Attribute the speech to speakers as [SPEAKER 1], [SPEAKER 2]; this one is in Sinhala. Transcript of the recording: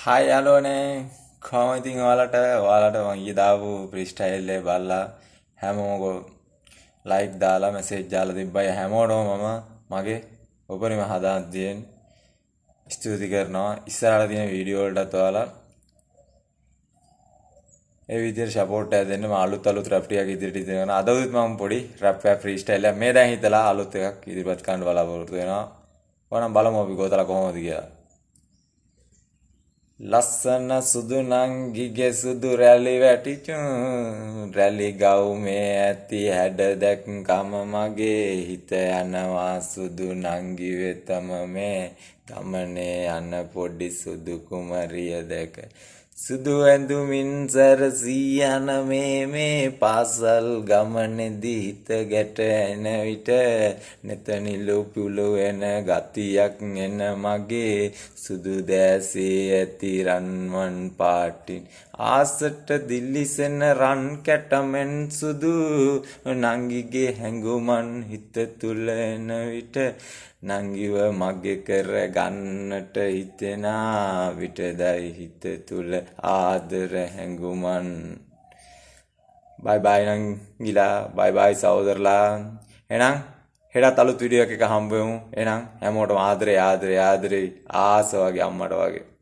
[SPEAKER 1] හායි යාළුවනේ කොහොමද ඉතින් ඔයාලට මම ඊයේ දාපු ෆ්‍රීස්ටයිල් එක බලලා හැමෝම ලයික් දාලා මැසේජ් දාලා තිබ්බයි හැමෝටම මම මගේ උපරිම හදාන්තියෙන් ස්තුති කරනවා ඉස්සරහට තියෙන වීඩියෝ වලටත් ඔයාලා ඒ විදිහට සපෝට් එක දෙන්න මම අලුත් රැප් ටිකක් ඉදිරියට දෙනවා අද උදේත් මම පොඩි රැප් ෆ්‍රීස්ටයිල් එකක් මේ දැන් හිතලා අලුත් එකක් ඉදිරිපත් කරන්න බලාපොරොත්තු වෙනවා ඕනම් බලමු අපි ගොතලා කොහොමද කියලා ලස්සන සුදු නංගිගේ සුදු රැලි වැටිචුන් රැලි ගවුමේ ඇති හැඩ දැක්කම මගේ හිත යනවා සුදු නංගි වෙතම මේ ගමනේ යන පොඩි සුදු කුමරිය දැක සුදු ඇඳුමින් සැරසී යන මේ පාසල් ගමනේදී හිත ගැට එන විට නෙතනිලු පුළු එන ගතියක් එන මගේ සුදු දෑසේ ඇති රන්වන් පාටින් ආසට දිලිසෙන රන් කැටමෙන් සුදු නංගිගේ හැඟුමන් හිත තුල එන විට නංගිව මගේ කර ගන්නට හිතෙනා විටදයි හිත තුල ආදර හැඟුමන් බයි බයි නංගිලා බයි බයි සහෝදරලා එහෙනම් හෙටත් අලුත් වීඩියෝ එකක හම්බ වෙමු එහෙනම් හැමෝටම ආදරේ ආස වගේ අම්මට වගේ